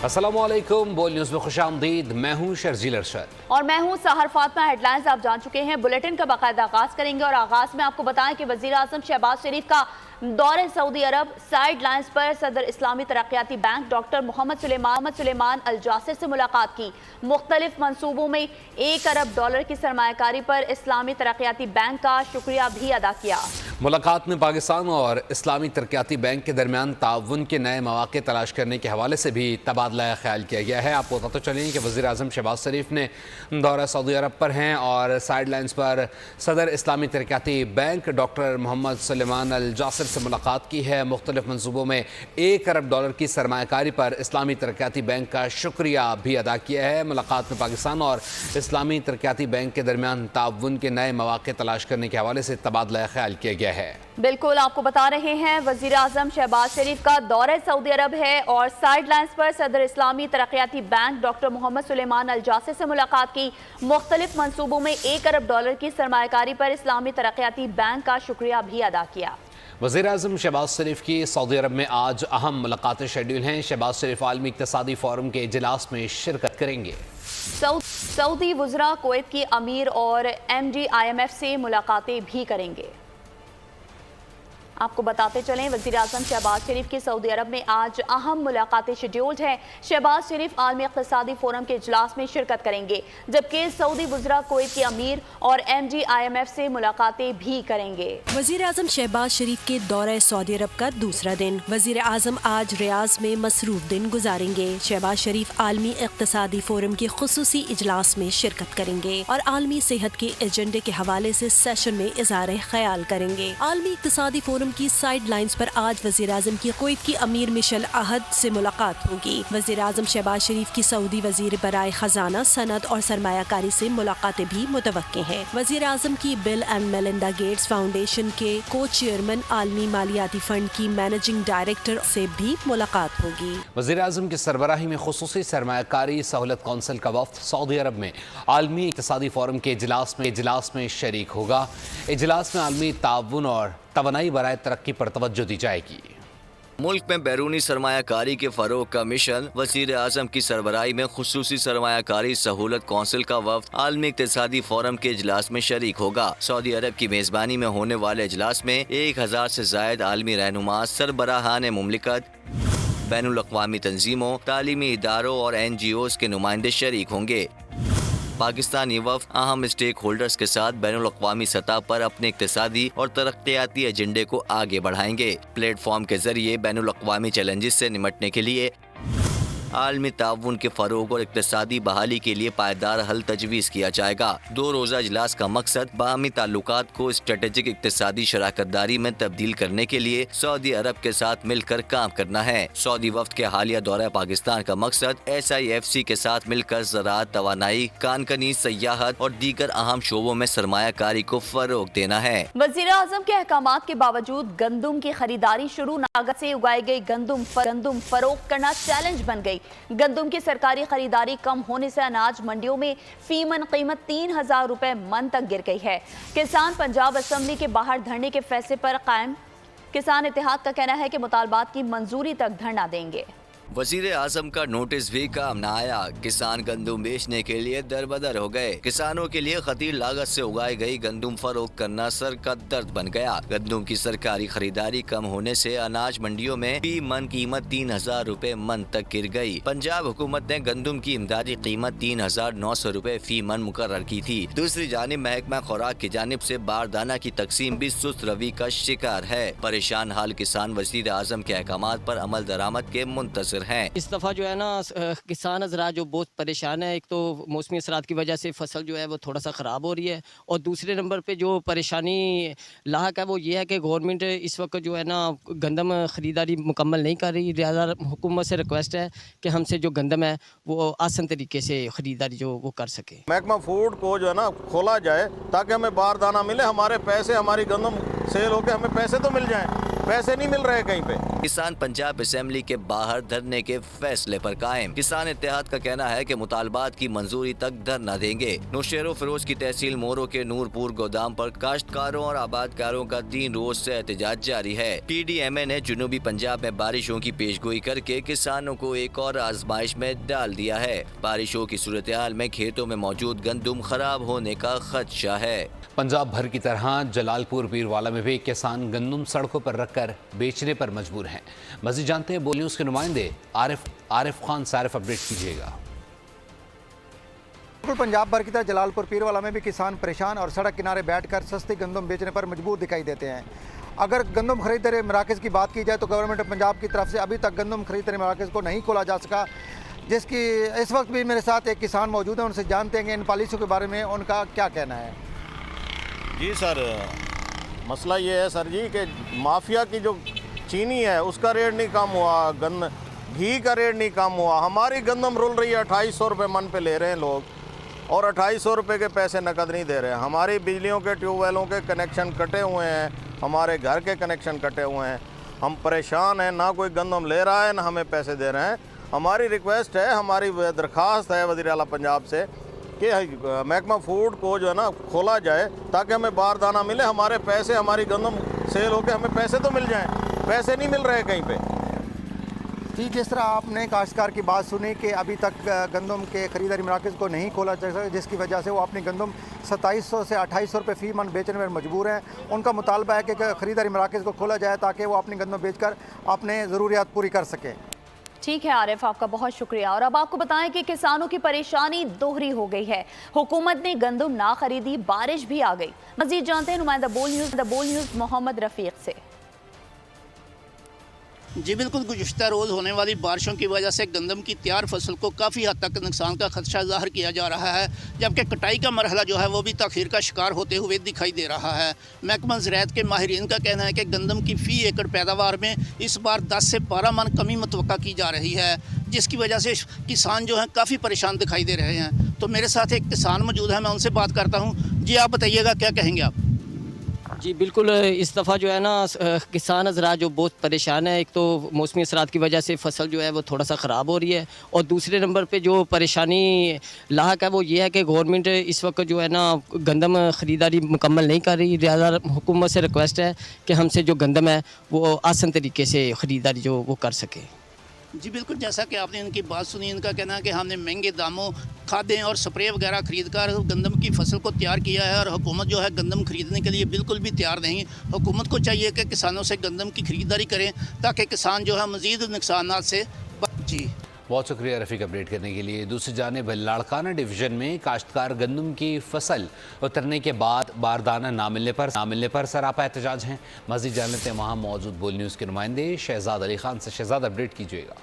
السلام علیکم، بول نیوز میں خوش آمدید۔ میں ہوں شرزیل ارشد اور میں ہوں سحر فاطمہ۔ ہیڈ لائنز آپ جان چکے ہیں، بلیٹن کا باقاعدہ آغاز کریں گے اور آغاز میں آپ کو بتائیں کہ وزیر اعظم شہباز شریف کا دورہ سعودی عرب، سائیڈ لائنز پر صدر اسلامی ترقیاتی بینک ڈاکٹر محمد سلیمان الجاسر سے ملاقات کی۔ مختلف منصوبوں میں $1 ارب کی سرمایہ کاری پر اسلامی ترقیاتی بینک کا شکریہ بھی ادا کیا۔ ملاقات میں پاکستان اور اسلامی ترقیاتی بینک کے درمیان تعاون کے نئے مواقع تلاش کرنے کے حوالے سے بھی تبادلہ خیال کیا گیا ہے۔ آپ کو بتاتے چلیں کہ وزیر اعظم شہباز شریف نے دورہ سعودی عرب پر ہیں اور سائیڈ لائنز پر صدر اسلامی ترقیاتی بینک ڈاکٹر محمد سلیمان الجاسر سے ملاقات کی ہے۔ مختلف منصوبوں میں $1 ارب کی سرمایہ کاری پر اسلامی ترقیاتی بینک کا شکریہ بھی ادا کیا ہے۔ ملاقات میں پاکستان اور اسلامی ترقیاتی بینک کے درمیان تعاون کے نئے مواقع تلاش کرنے کے حوالے سے تبادلہ خیال کیا گیا ہے۔ بالکل، آپ کو بتا رہے ہیں وزیر اعظم شہباز شریف کا دورہ سعودی عرب ہے اور سائیڈ لائنز پر صدر اسلامی ترقیاتی بینک ڈاکٹر محمد سلیمان الجاسر سے ملاقات کی۔ مختلف منصوبوں میں $1 ارب کی سرمایہ کاری پر اسلامی ترقیاتی بینک کا شکریہ بھی ادا کیا۔ وزیر اعظم شہباز شریف کی سعودی عرب میں آج اہم ملاقاتیں شیڈول ہیں۔ شہباز شریف عالمی اقتصادی فورم کے اجلاس میں شرکت کریں گے۔ سعودی وزراء کویت کی امیر اور MD IMF سے ملاقاتیں بھی کریں گے۔ آپ کو بتاتے چلیں وزیر اعظم شہباز شریف کی سعودی عرب میں آج اہم ملاقاتیں شیڈیولڈ ہیں۔ شہباز شریف عالمی اقتصادی فورم کے اجلاس میں شرکت کریں گے، جبکہ سعودی وزراء کویت کے امیر اور MD IMF سے ملاقاتیں بھی کریں گے۔ وزیر اعظم شہباز شریف کے دورہ سعودی عرب کا دوسرا دن۔ وزیر اعظم آج ریاض میں مصروف دن گزاریں گے۔ شہباز شریف عالمی اقتصادی فورم کے خصوصی اجلاس میں شرکت کریں گے اور عالمی صحت کے ایجنڈے کے حوالے سے سیشن میں اظہار خیال کریں گے۔ عالمی اقتصادی فورم کی سائیڈ لائنز پر آج وزیر اعظم کی کویت کی امیر مشل عہد سے ملاقات ہوگی۔ وزیر اعظم شہباز شریف کی سعودی وزیر برائے خزانہ، صنعت اور سرمایہ کاری سے ملاقاتیں بھی متوقع ہیں۔ وزیر اعظم کی بل اینڈ میلنڈا گیٹس فاؤنڈیشن کے کو چیئرمین، عالمی مالیاتی فنڈ کی مینیجنگ ڈائریکٹر سے بھی ملاقات ہوگی۔ وزیر اعظم کی سربراہی میں خصوصی سرمایہ کاری سہولت کونسل کا وفد سعودی عرب میں عالمی اقتصادی فورم کے اجلاس میں شریک ہوگا۔ اجلاس میں عالمی تعاون اور توانائی برائے ترقی پر توجہ دی جائے گی۔ ملک میں بیرونی سرمایہ کاری کے فروغ کا مشن وزیر اعظم کی سربراہی میں خصوصی سرمایہ کاری سہولت کونسل کا وفد عالمی اقتصادی فورم کے اجلاس میں شریک ہوگا۔ سعودی عرب کی میزبانی میں ہونے والے اجلاس میں 1000 سے زائد عالمی رہنما، سربراہان مملکت، بین الاقوامی تنظیموں، تعلیمی اداروں اور NGOs کے نمائندے شریک ہوں گے۔ پاکستانی وفد اہم اسٹیک ہولڈرز کے ساتھ بین الاقوامی سطح پر اپنے اقتصادی اور ترقیاتی ایجنڈے کو آگے بڑھائیں گے۔ پلیٹ فارم کے ذریعے بین الاقوامی چیلنجز سے نمٹنے کے لیے عالمی تعاون کے فروغ اور اقتصادی بحالی کے لیے پائیدار حل تجویز کیا جائے گا۔ 2 روزہ اجلاس کا مقصد باہمی تعلقات کو اسٹریٹجک اقتصادی شراکت داری میں تبدیل کرنے کے لیے سعودی عرب کے ساتھ مل کر کام کرنا ہے۔ سعودی وفد کے حالیہ دورہ پاکستان کا مقصد SIFC کے ساتھ مل کر زراعت، توانائی، کانکنی، سیاحت اور دیگر اہم شعبوں میں سرمایہ کاری کو فروغ دینا ہے۔ وزیر اعظم کے احکامات کے باوجود گندم کی خریداری شروع ناگت سے اگائی گئی گندم فروخت کرنا چیلنج بن گئی۔ گندم کی سرکاری خریداری کم ہونے سے اناج منڈیوں میں فی من قیمت $3000 من تک گر گئی ہے۔ کسان پنجاب اسمبلی کے باہر دھرنے کے فیصلے پر قائم۔ کسان اتحاد کا کہنا ہے کہ مطالبات کی منظوری تک دھرنا دیں گے۔ وزیر اعظم کا نوٹس بھی کام نہ آیا۔ کسان گندم بیچنے کے لیے دربدر ہو گئے۔ کسانوں کے لیے خطیر لاگت سے اگائی گئی گندم فروخت کرنا سر کا درد بن گیا۔ گندم کی سرکاری خریداری کم ہونے سے اناج منڈیوں میں فی من قیمت $3000 من تک گر گئی۔ پنجاب حکومت نے گندم کی امدادی قیمت $3900 فی من مقرر کی تھی۔ دوسری جانب محکمہ خوراک کی جانب سے باردانہ کی تقسیم بھی سست روی کا شکار ہے۔ پریشان حال کسان وزیر اعظم کے احکامات پر عمل درآمد کے منتظر ہیں۔ اس دفعہ جو ہے نا کسان حضرات جو بہت پریشان ہے۔ ایک تو موسمی اثرات کی وجہ سے فصل جو ہے وہ تھوڑا سا خراب ہو رہی ہے، اور دوسرے نمبر پہ جو پریشانی لاحق ہے وہ یہ ہے کہ گورنمنٹ اس وقت جو ہے نا گندم خریداری مکمل نہیں کر رہی۔ لہٰذا حکومت سے ریکویسٹ ہے کہ ہم سے جو گندم ہے وہ آسان طریقے سے خریداری جو وہ کر سکے۔ محکمہ فوڈ کو جو ہے نا کھولا جائے تاکہ ہمیں باردانہ ملے، ہمارے پیسے، ہماری گندم سیل ہو کے ہمیں پیسے تو مل جائیں۔ پیسے نہیں مل رہے کہیں پہ۔ किसान पंजाब असेंबली के बाहर धरने के फैसले पर कायम। किसान इत्तेहाद का कहना है कि मुतालबात की मंजूरी तक धरना देंगे। नौशेरो फिरोज की तहसील मोरो के नूरपुर गोदाम पर काश्तकारों और आबादकारों का 3 रोज से एहतजाज जारी है। PDMA ने जुनूबी पंजाब में बारिशों की पेशगोई करके किसानों को एक और आजमाइश में डाल दिया है। बारिशों की सूरत हाल में खेतों में मौजूद गंदम खराब होने का खदशा है। पंजाब भर की तरह जलालपुर पीरवाला में भी किसान गंदम सड़कों पर रखकर बेचने पर मजबूर हैं। मज़ीद जानते हैं बोल न्यूज़ के नुमाइंदे आरिफ खान। सारिफ अपडेट कीजिएगा। पंजाब भर की तरह जलालपुर पीरवाला में भी किसान परेशान और सड़क किनारे बैठकर सस्ती गंदम बेचने पर मजबूर दिखाई देते हैं। अगर गंदम खरीदने मराकज़ की बात की जाए तो गवर्नमेंट ऑफ पंजाब की तरफ से अभी तक गंदम खरीदने मराकज़ को नहीं खोला जा सका, जिसकी इस वक्त भी मेरे साथ एक किसान मौजूद है। उनसे जानते हैं कि इन पॉलिसियों के बारे में उनका क्या कहना है। जी सर, मसला ये है सर जी कि माफिया की जो चीनी है उसका रेट नहीं कम हुआ, घी का रेट नहीं कम हुआ। हमारी गंदम रुल रही है 2800 रुपये मन पे ले रहे हैं लोग, और 2800 रुपये के पैसे नकद नहीं दे रहे हैं। हमारी बिजलियों के ट्यूबवेलों के कनेक्शन कटे हुए हैं, हमारे घर के कनेक्शन कटे हुए हैं। हम परेशान हैं, ना कोई गंदम ले रहा है ना हमें पैसे दे रहे हैं। हमारी रिक्वेस्ट है, हमारी दरख्वास्त है वज़ीर आला पंजाब से कि महकमा फूड को जो है ना खोला जाए ताकि हमें बारदाना मिले, हमारे पैसे, हमारी गंदम सेल होकर हमें पैसे तो मिल जाएं। पैसे नहीं मिल रहे कहीं पे। जी, जिस तरह आपने काश्तकार की बात सुनी कि अभी तक गंदम के खरीदारी मराकज़ को नहीं खोला जा सका, जिसकी वजह से वो अपनी गंदम 2700 से 2800 रुपये फ़ी मन बेचने में मजबूर हैं। उनका मुतालबा है कि खरीदारी मराकज़ को खोला जाए ताकि वो अपनी गंदम बेचकर अपने ज़रूरियात पूरी कर सकें। ठीक है आरिफ, आपका बहुत शुक्रिया। और अब आपको बताएं कि किसानों की परेशानी दोहरी हो गई है। हुकूमत ने गंदम ना खरीदी, बारिश भी आ गई। मजीद जानते हैं नुमाइंदा बोल न्यूज़ मोहम्मद रफ़ीक से। जी बिल्कुल, गुज़िश्ता रोज़ होने वाली बारिशों की वजह से गंदम की तैयार फसल को काफ़ी हद तक नुकसान का खदशा ज़ाहिर किया जा रहा है, जबकि कटाई का मरहला जो है वो भी तख़ीर का शिकार होते हुए दिखाई दे रहा है। महकमा ज़राअत के माहिरीन का कहना है कि गंदम की फ़ी एकड़ पैदावार में इस बार 10 से 12 मन कमी मुतवक्का की जा रही है, जिसकी वजह से किसान जो हैं काफ़ी परेशान दिखाई दे रहे हैं। तो मेरे साथ एक किसान मौजूद है, मैं उनसे बात करता हूँ। जी आप बताइएगा, क्या कहेंगे आप? जी बिल्कुल, इस दफ़ा जो है ना किसान हज़रात जो बहुत परेशान है। एक तो मौसमी असरात की वजह से फसल जो है वो थोड़ा सा ख़राब हो रही है, और दूसरे नंबर पे जो परेशानी लाहक है वो ये है कि गवर्नमेंट इस वक्त जो है ना गंदम ख़रीदारी मुकम्मल नहीं कर रही। लिहाजा हुकूमत से रिक्वेस्ट है कि हमसे जो गंदम है वो आसान तरीके से ख़रीदारी जो वो कर सके। जी बिल्कुल, जैसा कि आपने इनकी बात सुनी, इनका कहना है कि हमने महंगे दामों खादें और स्प्रे वगैरह खरीद कर गंदम की फसल को तैयार किया है, और हुकूमत जो है गंदम खरीदने के लिए बिल्कुल भी तैयार नहीं। हुकूमत को चाहिए कि किसानों से गंदम की खरीदारी करें ताकि किसान जो है मज़ीद नुकसानात से जी। बहुत शुक्रिया रफ़ीक अपडेट करने के लिए। दूसरी जानिब लाड़काना डिवीज़न में काश्तकार गंदम की फसल उतरने के बाद बारदाना ना मिलने पर सरापा एहतजाज हैं। मज़ीद जान लेते हैं वहाँ मौजूद बोल न्यूज़ के नुमाइंदे शहजाद अली खान से। शहजाद अपडेट कीजिएगा।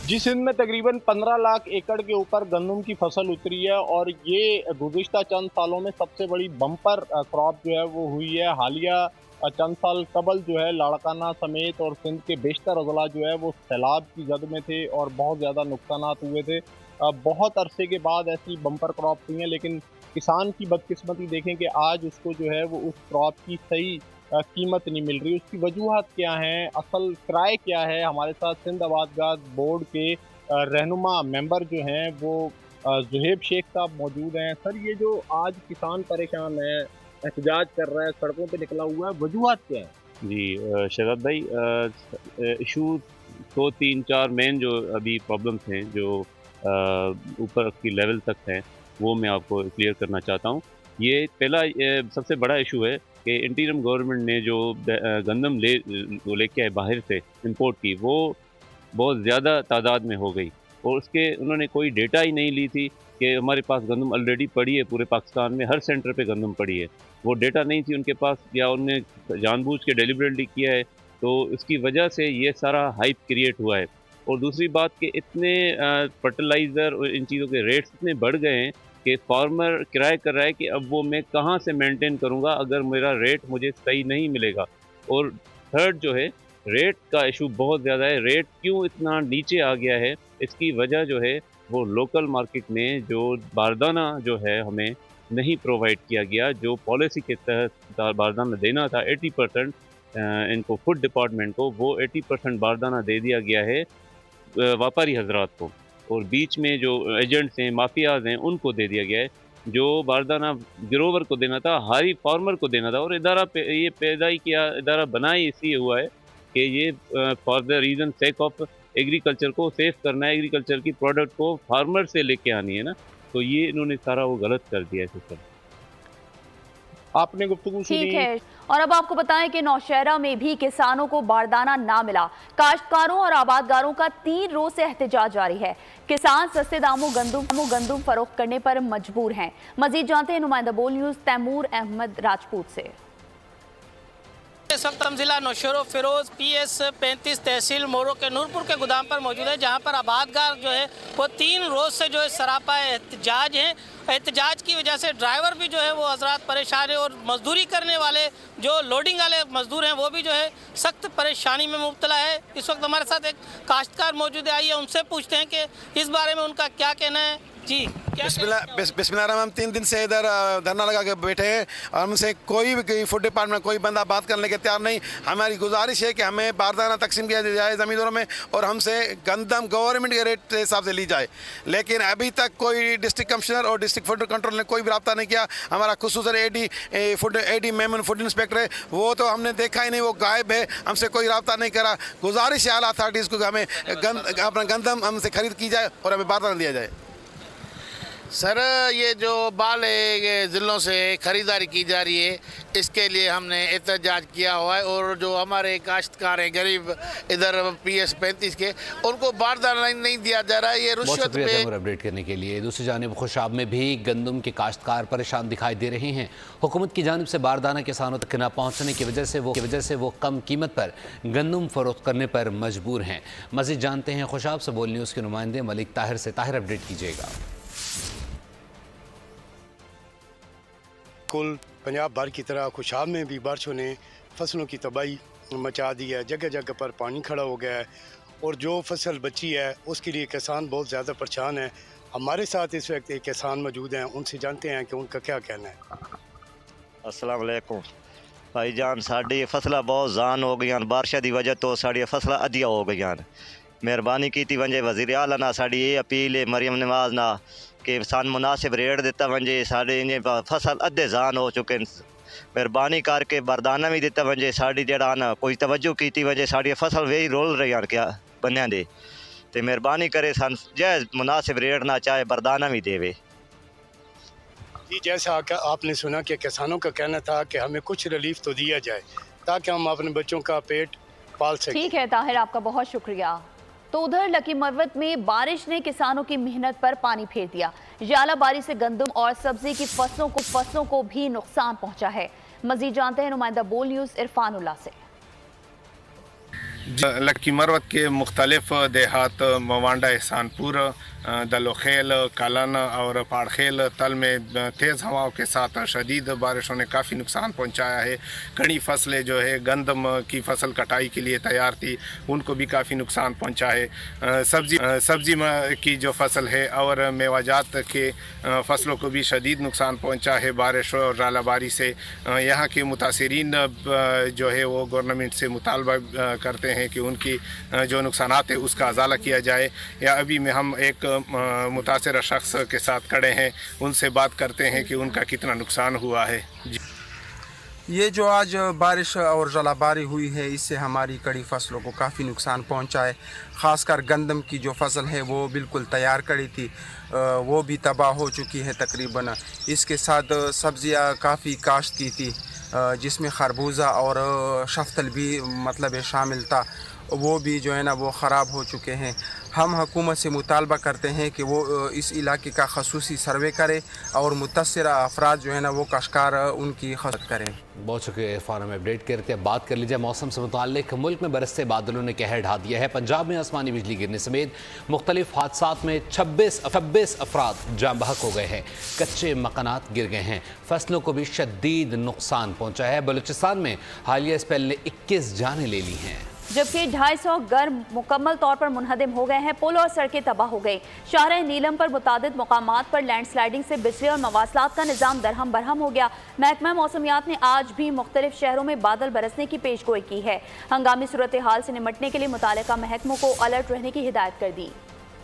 जी, सिंध में तकरीबन 15 लाख एकड़ के ऊपर गंदम की फसल उतरी है, और ये गुज़िश्ता चंद सालों में सबसे बड़ी बम्पर क्रॉप जो है वो हुई है। हालिया चंद साल कबल जो है लाड़काना समेत और सिंध के बेशतर अजला जो है वो सैलाब की जद में थे और बहुत ज़्यादा नुकसानात हुए थे। बहुत अरसे के बाद ऐसी बम्पर क्रॉप हुई हैं, लेकिन किसान की बदकिस्मती देखें कि आज उसको जो है वो उस क्रॉप की सही कीमत नहीं मिल रही। उसकी वजूहत क्या हैं, असल किराए क्या है? हमारे साथ सिंध आबादगाद बोर्ड के रहनुमा मेंबर जो हैं वो ज़ुहैब शेख साहब मौजूद हैं। सर, ये जो आज किसान परेशान है, एहतजाज कर रहा है, सड़कों पे निकला हुआ है, वजूहत क्या है? जी शहजाद भाई, इशू 2, 3, 4 मेन जो अभी प्रॉब्लम्स हैं जो ऊपर की लेवल तक हैं वो मैं आपको क्लियर करना चाहता हूँ। ये पहला सबसे बड़ा इशू है कि इंटीरियम गवर्नमेंट ने जो गंदम लेके आए बाहर से इंपोर्ट की, वो बहुत ज़्यादा तादाद में हो गई, और उसके उन्होंने कोई डेटा ही नहीं ली थी कि हमारे पास गंदम ऑलरेडी पड़ी है। पूरे पाकिस्तान में हर सेंटर पे गंदम पड़ी है, वो डेटा नहीं थी उनके पास, या उन्होंने जानबूझ के डेलिबरेटली किया है। तो इसकी वजह से ये सारा हाइप क्रिएट हुआ है। और दूसरी बात कि इतने फर्टिलाइज़र और इन चीज़ों के रेट्स इतने बढ़ गए हैं कि फार्मर किराए कर रहा है कि अब वो मैं कहाँ से मेंटेन करूँगा अगर मेरा रेट मुझे सही नहीं मिलेगा। और थर्ड जो है, रेट का इशू बहुत ज़्यादा है। रेट क्यों इतना नीचे आ गया है, इसकी वजह जो है वो लोकल मार्केट में जो बारदाना जो है हमें नहीं प्रोवाइड किया गया। जो पॉलिसी के तहत बारदाना देना था 80%, ان کو فوڈ ڈپارٹمنٹ کو وہ 80% باردانہ دے دیا گیا ہے व्यापारी हजरात को, और बीच में जो एजेंट्स हैं, माफियाज हैं, उनको दे दिया गया है. जो बारदाना ग्रोवर को देना था, हारी फार्मर को देना था. और ये पैदाई किया इदारा बना ही इसलिए हुआ है कि ये for the reason sake of agriculture को सेफ करना है, एग्रीकल्चर की प्रोडक्ट को फार्मर से लेके आनी है ना. तो ये इन्होंने सारा वो गलत कर दिया है सिस्टम. आपने गुफ्तगू सुनी. ठीक है, और अब आपको बताएं कि नौशहरा में भी किसानों को बारदाना ना मिला. काश्तकारों और आबादगारों का 3 रोज से एहतजाज जारी है. किसान सस्ते दामों गंदुम फरोख्त करने पर मजबूर हैं. मजीद जानते हैं नुमाइंदा बोल न्यूज तैमूर अहमद राजपूत से. इस वक्त हम जिला नौशहरा फिरोज PS 35 तहसील मोरो के नूरपुर के गोदाम पर मौजूद है, जहां पर आबादगार जो है वो 3 रोज से जो है सरापा एहतजाज हैं. एहतजाज की वजह से ड्राइवर भी जो है वो हजरात परेशान है, और मजदूरी करने वाले जो लोडिंग वाले मजदूर हैं वो भी जो है सख्त परेशानी में मुब्तला है. इस वक्त हमारे साथ एक काश्तकार मौजूद है, आइए उनसे पूछते हैं कि इस बारे में उनका क्या कहना है. जी बिस्मिल्लाह, हम 3 दिन से इधर धरना लगा के बैठे हैं और हमसे कोई भी फूड डिपार्टमेंट कोई बंदा बात करने के तैयार नहीं. हमारी गुजारिश है कि हमें बारदाना तकसीम किया जाए ज़मींदारों में और हमसे गंदम गवर्नमेंट के रेट के हिसाब से ली जाए. लेकिन अभी तक कोई डिस्ट्रिक्ट कमिश्नर और डिस्ट्रिक्ट फूड कंट्रोल ने कोई भी रब्ता नहीं किया. हमारा खुसूसन AD मेमन फूड इंस्पेक्टर है, वो तो हमने देखा ही नहीं, वो गायब है, हमसे कोई रब्ता नहीं करा. गुजारिश है आला अथॉरिटीज़ को हमें अपना गंदम हमसे खरीद की जाए और हमें बारदाना दिया जाए. सर, ये जो बाल ज़िलों से ख़रीदारी की जा रही है, इसके लिए हमने एहतजाज किया हुआ है. और जो हमारे काश्तकार हैं गरीब इधर PS 35 के, उनको बारदाना नहीं दिया जा रहा है. ये रुश्वत पे. अपडेट करने के लिए. दूसरी जानिब खुशाब में भी गंदम के काश्तकार परेशान दिखाई दे रहे हैं. हुकूमत की जानिब से बारदाना किसानों तक न पहुँचने की वजह से वो कम कीमत पर गंदम फरोख्त करने पर मजबूर हैं. मज़ीद जानते हैं खुशाब से बोल न्यूज़ के नुमाइंदे मलिक ताहिर से. ताहिर, अपडेट कीजिएगा. कुल पंजाब भर की तरह खुशाब में भी बारिशों ने फसलों की तबाही मचा दी है. जगह जगह पर पानी खड़ा हो गया है और जो फसल बची है उसके लिए किसान बहुत ज़्यादा परेशान है. हमारे साथ इस वक्त एक किसान मौजूद हैं, उनसे जानते हैं कि उनका क्या कहना है. अस्सलाम वालेकुम भाई जान, साड़ी फसलें बहुत जान हो गई, बारिश की वजह तो साड़ी फसलें अद्धियां हो गई. मेहरबानी की वंजे वज़ीर आला ना साड़ी ये अपील है मरियम नवाज ना कि सान मुनासिब रेट दिता वंजे. साढ़े इन्हें फसल अद्धे जान हो चुके. मेहरबानी करके बारदाना भी दिता वंजे. साड़ी जड़ा ना कोई तवज्जो की वजह साड़ी फसल वे ही रोल रही हैं क्या बनिया दे. तो मेहरबानी करे सान जैज़ मुनासिब रेट ना चाहे बारदाना भी देवे. जी, जैसा आपने सुना कि किसानों का कहना था कि हमें कुछ रिलीफ तो दिया जाए ताकि हम अपने बच्चों का पेट पाल सकें. ठीक है ताहिर, आपका बहुत शुक्रिया. तो उधर लकी मरवत में बारिश ने किसानों की मेहनत पर पानी फेर दिया. जालाबारी से गंदम और सब्जी की फसलों को भी नुकसान पहुंचा है. मजीद जानते हैं नुमाइंदा बोल न्यूज़ इरफानुल्लाह से. लकी मरवत के मुख्तलिफ देहात मवांडा, एहसानपुर, दलोखेल, कालन और पाड़खेल तल में तेज़ हवाओं के साथ शदीद बारिशों ने काफ़ी नुकसान पहुंचाया है. कड़ी फसलें जो है गंदम की फसल कटाई के लिए तैयार थी, उनको भी काफ़ी नुकसान पहुंचा है. सब्जी की जो फसल है और मेवाजात के फसलों को भी शदीद नुकसान पहुंचा है बारिश और जालाबारी से. यहाँ के मुतासिरीन जो है वो गवर्नमेंट से मुतालबा करते हैं कि उनकी जो नुकसानात है उसका अजाला किया जाए. या अभी में हम एक मुतासर शख्स के साथ खड़े हैं, उनसे बात करते हैं कि उनका कितना नुकसान हुआ है. ये जो आज बारिश और जलाबारी हुई है इससे हमारी कड़ी फसलों को काफ़ी नुकसान पहुंचा है. ख़ासकर गंदम की जो फसल है वो बिल्कुल तैयार कड़ी थी, वो भी तबाह हो चुकी है तकरीबन. इसके साथ सब्ज़ियाँ काफ़ी काश्त की थी जिसमें खरबूजा और शफ्तल भी मतलब शामिल था, वो भी जो है ना वो ख़राब हो चुके हैं. हम हुकूमत से मुतालबा करते हैं कि वो इस इलाके का खसूसी सर्वे करे और मुतासरा अफराद जो है ना वो काश्तकार उनकी खदमत करें. बहुत शुक्रिया इरफान. में अपडेट करते हैं. बात कर लीजिए मौसम से मुताल्लिक. मुल्क में बरसते बादलों ने कहर ढा दिया है. पंजाब में आसमानी बिजली गिरने समेत मुख्तलिफ हादसात में 26 अफराद जाँ बहक हो गए हैं. कच्चे मकानात गिर गए हैं. फसलों को भी शदीद नुकसान पहुँचा है. बलूचिस्तान में हालिया स्पेल ने 21 जानें ले ली हैं. जबकि 250 घर मुकम्मल तौर पर मुनहदम हो गए हैं। पुल और सड़कें तबाह हो गई। शाहराह नीलम पर मुतादिद मकामात पर लैंडस्लाइडिंग से बिजली और मवासलात का निज़ाम दरहम बरहम हो गया। महकमा मौसमियात ने आज भी मुख्तलिफ शहरों में बादल बरसने की पेशगोई की है। हंगामी सूरत हाल से निपटने के लिए मुतालिका महकमों को अलर्ट रहने की हिदायत कर दी।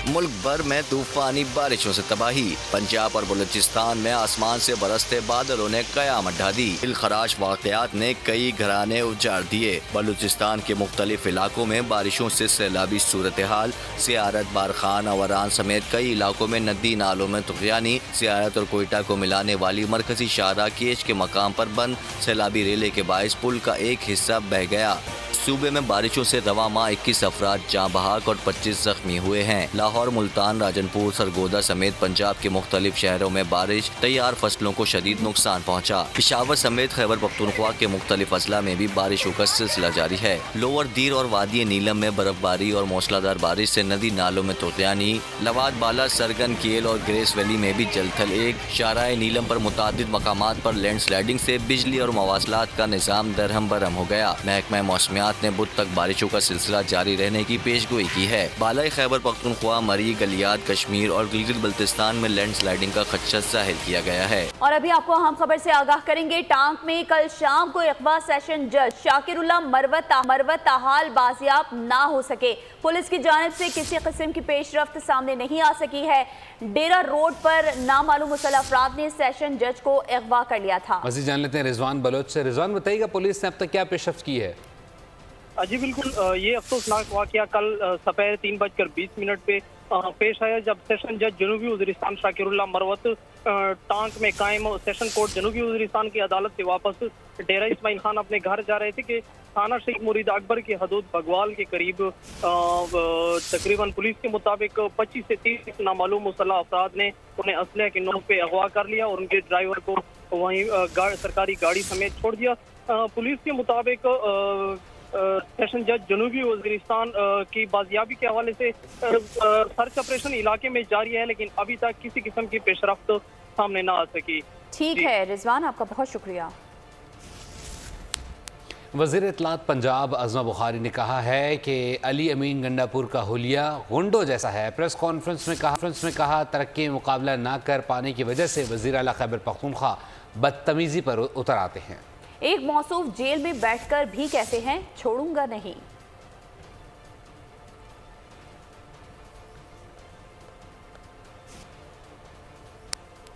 मुल्क भर में तूफानी बारिशों से तबाही। पंजाब और बलूचिस्तान में आसमान से बरसते बादलों ने कयामत ढा दी। दिलखराश वाक़यात ने कई घराने उजाड़ दिए। बलूचिस्तान के मुख्तलिफ इलाकों में बारिशों से सैलाबी सूरत हाल। सियारत, बारखान, अवरान समेत कई इलाकों में नदी नालों में तुग़यानी। सियारत और कोयटा को मिलाने वाली मरकजी शाहराह केच के मकाम पर बंद सैलाबी रेले के बायस पुल का एक हिस्सा बह गया। सूबे में बारिशों से रवा माह 21 अफराद जाँ बहक और 25 जख्मी हुए हैं। लाहौर, मुल्तान, राजनपुर, सरगोदा समेत पंजाब के मुख्तलिफ शहरों में बारिश तैयार फसलों को शदीद नुकसान पहुँचा। पेशावर समेत खैबर पख्तूनख्वा के मुख्तलिफ अजला में भी बारिशों का सिलसिला जारी है। लोअर दीर और वादी नीलम में बर्फबारी और मौसलाधार बारिश से नदी नालों में तुग़यानी। लवाद, बाला, सरगन, केल और ग्रेस वैली में भी जलथल एक। शाहराह नीलम पर मुतादिद मकामात पर लैंडस्लाइडिंग से बिजली और मवासलात का निज़ाम दरहम बरहम हो गया। महकमा मौसमियात ने बुध तक बारिशों का सिलसिला जारी रहने की पेशगोई की है। बालाई खैबर पख्तूनख्वा, मरी, गलियात, कश्मीर और गिलगित बल्तिस्तान में लैंडस्लाइडिंग का खदशा जाहिर किया गया है। और अभी आपको अहम खबर से आगाह करेंगे। टांक में कल शाम को अगवा सेशन जज शाकिरुल्लाह मरवत ताहाल बाजियाब ना हो सके। पुलिस की जानिब से किसी किस्म की पेशरफ्त सामने नहीं आ सकी है। डेरा रोड पर नामालूम मुसल्लह अफराद ने सेशन जज को अगवा कर लिया था। मज़ीद जान लेते हैं रिजवान बलोच से। रिजवान, बताइएगा पुलिस ने अब तक क्या पेशरफ्त की है? जी बिल्कुल, ये अफसोसनाक वाक़या कल सपहर 3:20 पे पेश आया जब सेशन जज जनूबी वज़ीरिस्तान शाकिरुल्लाह मरवत टांक में कायम सेशन कोर्ट जनूबी वज़ीरिस्तान की अदालत से वापस डेरा इस्माइल खान अपने घर जा रहे थे कि थाना शेख मुरीद अकबर की हदूद बगवाल के करीब तकरीबन पुलिस के मुताबिक 25 से 30 नामालूम मुसल्लह अफराद ने उन्हें असलहे के नोक पे अगवा कर लिया और उनके ड्राइवर को वहीं सरकारी गाड़ी समेत छोड़ दिया। पुलिस के मुताबिक सेशन जज जनूबी वज़ीरिस्तान की बाजियाबी के हवाले से सर्च ऑपरेशन इलाके में जारी है, लेकिन अभी तक किसी किस्म की पेशरफ्त सामने ना आ सकी। ठीक है रिजवान, आपका बहुत शुक्रिया। वज़ीर इत्तलात पंजाब अज़मा बुखारी ने कहा है कि अली अमीन गंडापुर का हुलिया गुंडों जैसा है। प्रेस कॉन्फ्रेंस में कहा तरक्की मुकाबला ना कर पाने की वजह से वज़ीर आला खैबर पख्तूनख्वा बदतमीज़ी पर उतर आते हैं। एक मौसूफ जेल में बैठकर भी कहते हैं छोड़ूंगा नहीं।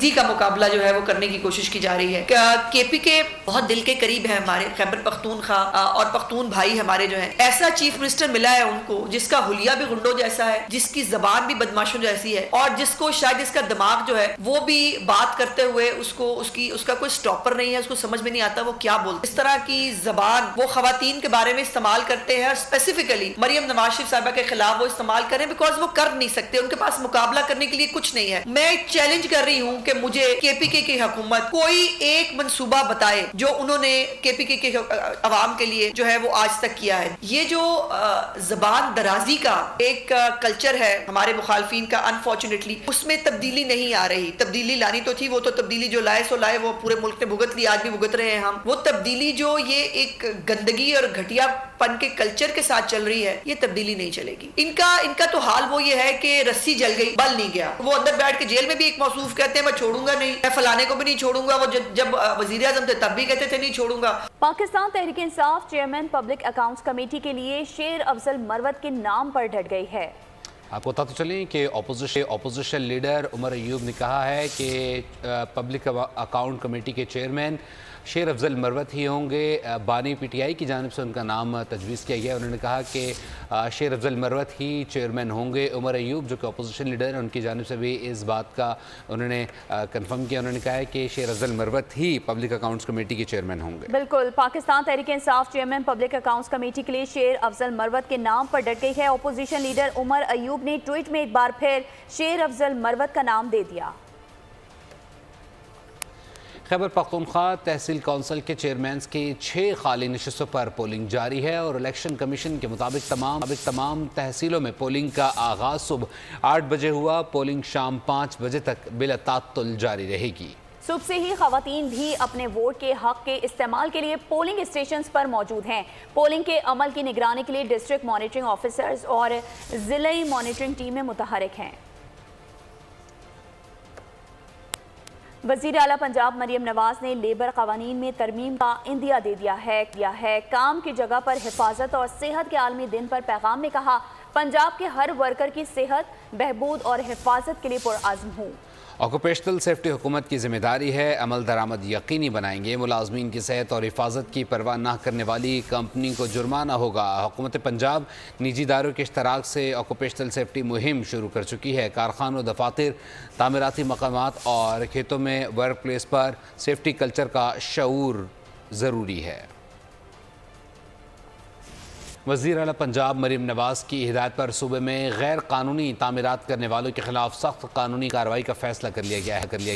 जी का मुकाबला जो है वो करने की कोशिश की जा रही है। केपीके बहुत दिल के करीब है हमारे खैबर पख्तूनख्वा और पख्तून भाई हमारे जो हैं। ऐसा चीफ मिनिस्टर मिला है उनको जिसका हुलिया भी गुंडों जैसा है, जिसकी जबान भी बदमाशों जैसी है और जिसको शायद इसका दिमाग जो है वो भी बात करते हुए उसका कोई स्टॉपर नहीं है, उसको समझ में नहीं आता वो क्या बोलते। इस तरह की जबान वो खवातीन के बारे में इस्तेमाल करते हैं और स्पेसिफिकली मरियम नवाज शरीफ साहिबा के खिलाफ वो इस्तेमाल करें बिकॉज वो कर नहीं सकते, उनके पास मुकाबला करने के लिए कुछ नहीं है। मैं चैलेंज कर रही हूँ कि मुझे केपीके की हुकूमत कोई एक मंसूबा बताए जो उन्होंने केपीके के अवाम के लिए जो है वो आज तक किया है। ये जो जबान दराजी का एक कल्चर है हमारे मुखालफिन का, अनफॉर्चुनेटली उसमें तब्दीली नहीं आ रही। तब्दीली लानी तो थी, वो तो तब्दीली जो लाए सो लाए, वो पूरे मुल्क ने भुगत ली, आज भी भुगत रहे हैं हम। वो तब्दीली जो ये एक गंदगी और घटियापन के कल्चर के साथ चल रही है, ये तब्दीली नहीं चलेगी। इनका तो हाल वो ये है कि रस्सी जल गई बल नहीं गया। वो अंदर बैठ के जेल में भी एक मौसूफ कहते हैं मैं छोड़ूंगा नहीं, मैं फलाने को भी नहीं छोड़ूंगा। वो जब वजीर आजम थे तब भी कहते थे नहीं छोड़ूंगा। Pakistan Tehreek Insaf chairman public accounts committee के लिए शेर अफजल मरवत के नाम पर डट गई है। आपको बताते चलें कि ऑपोजिशन लीडर उमर अयूब ने कहा है कि पब्लिक अकाउंट कमेटी के चेयरमैन शेर अफजल मरवत ही होंगे। बानी पीटीआई की जानिब से उनका नाम तजवीज़ किया गया। उन्होंने कहा कि शेर अफजल मरवत ही चेयरमैन होंगे। उमर अयूब जो कि अपोजिशन लीडर हैं उनकी जानिब से भी इस बात का उन्होंने कंफर्म किया। उन्होंने कहा है कि शेर अफजल मरवत ही पब्लिक अकाउंट्स कमेटी के चेयरमैन होंगे। बिल्कुल, Pakistan Tehreek Insaf chairman public accounts committee के लिए शेर अफजल मरवत के नाम पर डट गई है। अपोजिशन लीडर उमर अयूब ने ट्वीट में एक बार फिर शेर अफजल मरवत का नाम दे दिया। खैबर पख्तूनख्वा तहसील कौंसिल के चेयरमैन की 6 खाली नशस्तों पर पोलिंग जारी है और इलेक्शन कमीशन के मुताबिक तमाम तहसीलों में पोलिंग का आगाज़ सुबह 8 बजे हुआ। पोलिंग शाम 5 बजे तक बिला तात्तुल जारी रहेगी। صبح سے ہی خواتین بھی اپنے ووٹ کے حق کے استعمال کے لیے پولنگ اسٹیشنز پر موجود ہیں۔ پولنگ کے عمل کی نگرانی کے لیے ڈسٹرکٹ مانیٹرنگ آفیسرز اور ضلعی مانیٹرنگ ٹیمیں متحرک ہیں۔ وزیر اعلیٰ پنجاب مریم نواز نے لیبر قوانین میں ترمیم کا عندیہ دے دیا ہے۔ کام کی جگہ پر حفاظت اور صحت کے عالمی دن پر پیغام میں کہا، پنجاب کے ہر ورکر کی صحت، بہبود اور حفاظت کے لیے پرعزم ہوں۔ آکوپیشنل سیفٹی حکومت کی ذمہ داری ہے، عمل درآمد یقینی بنائیں گے۔ ملازمین کی صحت اور حفاظت کی پرواہ نہ کرنے والی کمپنی کو جرمانہ ہوگا۔ حکومت پنجاب نجی اداروں کے اشتراک سے آکوپیشنل سیفٹی مہم شروع کر چکی ہے۔ کارخانوں، دفاتر، تعمیراتی مقامات اور کھیتوں میں ورک پلیس پر سیفٹی کلچر کا شعور ضروری ہے۔ وزیر اعلیٰ پنجاب مریم نواز کی ہدایت پر صوبے میں غیر قانونی تعمیرات کرنے والوں کے خلاف سخت قانونی کارروائی کا فیصلہ کر لیا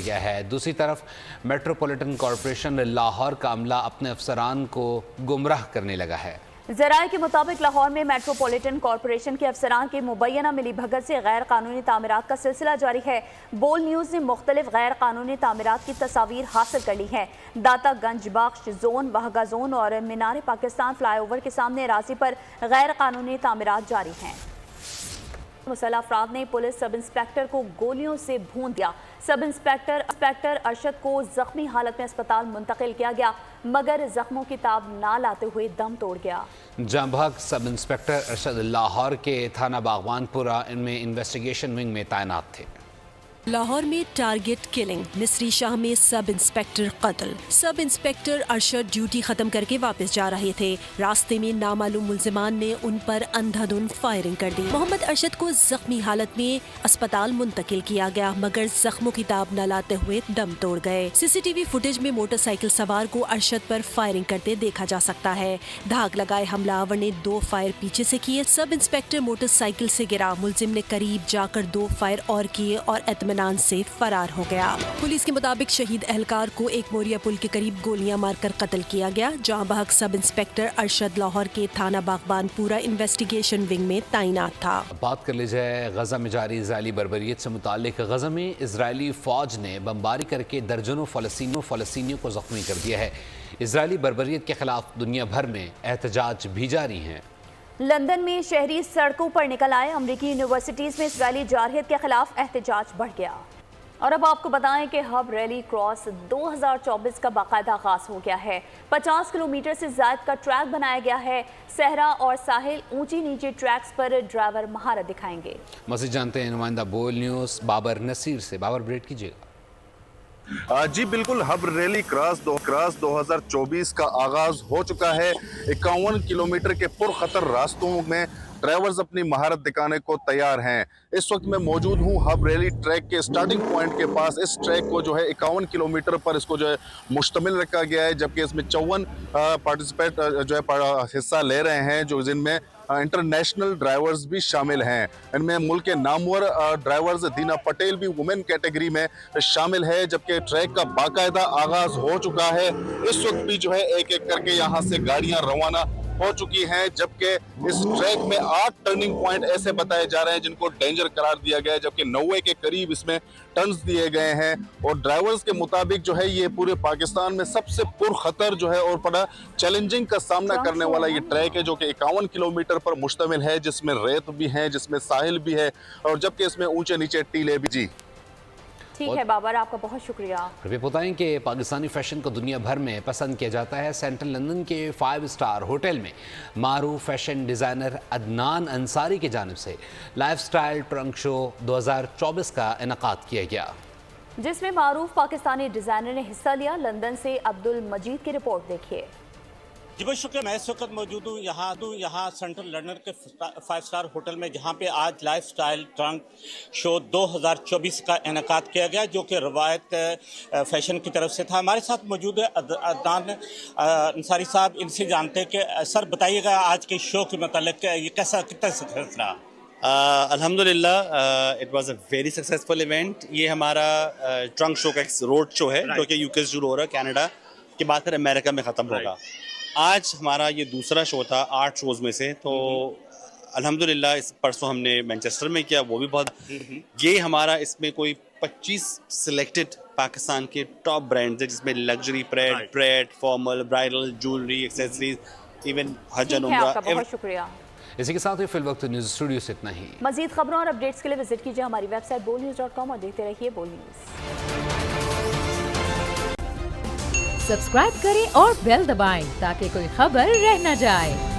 گیا ہے۔ دوسری طرف میٹروپولیٹن کارپوریشن لاہور کا عملہ اپنے افسران کو گمراہ کرنے لگا ہے۔ ذرائع کے مطابق لاہور میں میٹروپولیٹن کارپوریشن کے افسران کی مبینہ ملی بھگت سے غیر قانونی تعمیرات کا سلسلہ جاری ہے۔ بول نیوز نے مختلف غیر قانونی تعمیرات کی تصاویر حاصل کر لی ہیں۔ داتا گنج بخش زون، وہگا زون اور مینار پاکستان فلائی اوور کے سامنے اراضی پر غیر قانونی تعمیرات جاری ہیں۔ مسلح افراد نے پولیس سب انسپیکٹر کو گولیوں سے بھون دیا۔ سب انسپیکٹر ارشد کو زخمی حالت میں اسپتال منتقل کیا گیا، مگر زخموں کی تاب نہ لاتے ہوئے دم توڑ گیا۔ جاں بحق سب انسپیکٹر ارشد لاہور کے تھانہ باغبان پورہ ان میں انویسٹیگیشن ونگ میں تعینات تھے۔ لاہور میں ٹارگٹ کلنگ، مصری شاہ میں سب انسپیکٹر قتل۔ سب انسپیکٹر ارشد ڈیوٹی ختم کر کے واپس جا رہے تھے، راستے میں نامعلوم ملزمان نے ان پر اندھا دھند فائرنگ کر دی۔ محمد ارشد کو زخمی حالت میں اسپتال منتقل کیا گیا، مگر زخموں کی تاب نہ لاتے ہوئے دم توڑ گئے۔ سی سی ٹی وی فوٹیج میں موٹر سائیکل سوار کو ارشد پر فائرنگ کرتے دیکھا جا سکتا ہے۔ دھاگ لگائے حملہ آور نے 2 فائر پیچھے سے کیے۔ سب انسپیکٹر موٹر سائیکل سے گرا، ملزم نے قریب جا کر 2 فائر اور کیے اور اطمینان سے فرار ہو گیا۔ پولیس کے مطابق شہید اہلکار کو ایک موریا پل کے قریب گولیاں مار کر قتل کیا گیا۔ جہاں بحق سب انسپیکٹر ارشد لاہور کے تھانہ باغبان پورا انویسٹیگیشن ونگ میں تعینات تھا۔ بات کر لی جائے غزہ میں جاری اسرائیلی بربریت سے متعلق۔ غزہ میں اسرائیلی فوج نے بمباری کر کے درجنوں فلسطینیوں کو زخمی کر دیا ہے۔ اسرائیلی بربریت کے خلاف دنیا بھر میں احتجاج بھی جاری ہیں۔ لندن میں شہری سڑکوں پر نکل آئے، امریکی یونیورسٹیز میں اسرائیلی جارحیت کے خلاف احتجاج بڑھ گیا۔ اور اب آپ کو بتائیں کہ ہب ریلی کراس 2024 کا باقاعدہ آغاز ہو گیا ہے۔ 50 کلومیٹر سے زائد کا ٹریک بنایا گیا ہے۔ صحرا اور ساحل اونچی نیچے ٹریکس پر ڈرائیور مہارت دکھائیں گے۔ مزید جانتے ہیں نمائندہ بول نیوز بابر نصیر سے۔ بابر بریک کیجیے گا۔ جی بالکل، ہب ریلی کراس 2024 کا آغاز ہو چکا ہے۔ 51 کلومیٹر کے پرخطر راستوں میں ڈرائیورز اپنی مہارت دکھانے کو تیار ہیں۔ اس وقت میں موجود ہوں ہب ریلی ٹریک کے سٹارٹنگ پوائنٹ کے پاس۔ اس ٹریک کو جو ہے 51 کلومیٹر پر اس کو جو ہے مشتمل رکھا گیا ہے، جبکہ اس میں 54 پارٹیسپیٹ جو ہے حصہ لے رہے ہیں، جو جن میں انٹرنیشنل ڈرائیورز بھی شامل ہیں۔ ان میں ملک کے نامور ڈرائیورز دینا پٹیل بھی وومن کیٹیگری میں شامل ہے، جبکہ ٹریک کا باقاعدہ آغاز ہو چکا ہے۔ اس وقت بھی جو ہے ایک ایک کر کے یہاں سے گاڑیاں روانہ ہو چکی ہیں، جبکہ اس ٹریک میں 8 ٹرننگ پوائنٹ ایسے بتائے جا رہے ہیں جن کو ڈینجر قرار دیا گیا ہے، جبکہ 90 کے قریب اس میں ٹرنز دیے گئے ہیں۔ اور ڈرائیورز کے مطابق جو ہے یہ پورے پاکستان میں سب سے پرخطر جو ہے اور بڑا چیلنجنگ کا سامنا کرنے والا یہ ٹریک ہے، جو کہ 51 کلومیٹر پر مشتمل ہے، جس میں ریت بھی ہے، جس میں ساحل بھی ہے، اور جبکہ اس میں اونچے نیچے ٹیلے بھی۔ جی ٹھیک ہے بابر، آپ کا بہت شکریہ۔ ربی بتائیں کہ پاکستانی فیشن کو دنیا بھر میں پسند کیا جاتا ہے۔ سینٹرل لندن کے 5 اسٹار ہوٹل میں معروف فیشن ڈیزائنر عدنان انصاری کی جانب سے لائف سٹائل ٹرنک شو 2024 کا انعقاد کیا گیا، جس میں معروف پاکستانی ڈیزائنر نے حصہ لیا۔ لندن سے عبد المجید کی رپورٹ دیکھیے۔ جی بہت شکریہ، میں اس وقت موجود ہوں یہاں سینٹرل لندن کے 5 اسٹار ہوٹل میں، جہاں پہ آج لائف سٹائل ٹرنک شو 2024 کا انعقاد کیا گیا، جو کہ روایت فیشن کی طرف سے تھا۔ ہمارے ساتھ موجود ہے عدنان انصاری صاحب، ان سے جانتے ہیں کہ سر بتائیے گا آج کے شو کے متعلق یہ کتنا سکسیس رہا؟ الحمدللہ it was a very successful event. یہ ہمارا ٹرنک شو کا ایک روڈ شو ہے جو کہ UK سے شروع ہو رہا ہے، کینیڈا کے بعد پھر امریکہ میں ختم ہوگا۔ آج ہمارا یہ دوسرا شو تھا 8 شوز میں سے، تو الحمدللہ اس پرسوں ہم نے مینچسٹر میں کیا، وہ بھی بہت یہ ہمارا اس میں کوئی 25 सिलेक्टेड पाकिस्तान के टॉप ब्रांड्स हैं जिसमें luxury bread formal bridal jewellery accessories even हज एंड आपका उम्रा बहुत शुक्रिया। इसी के साथ ही फिल वक्त न्यूज़ स्टूडियो से इतना ही। मजीद खबरों और अपडेट्स के लिए विजिट कीजिए हमारी वेबसाइट bolnews.com और देखते रहिए बोल न्यूज़। सब्सक्राइब करें और बेल दबाएं ताकि कोई खबर रह न जाए।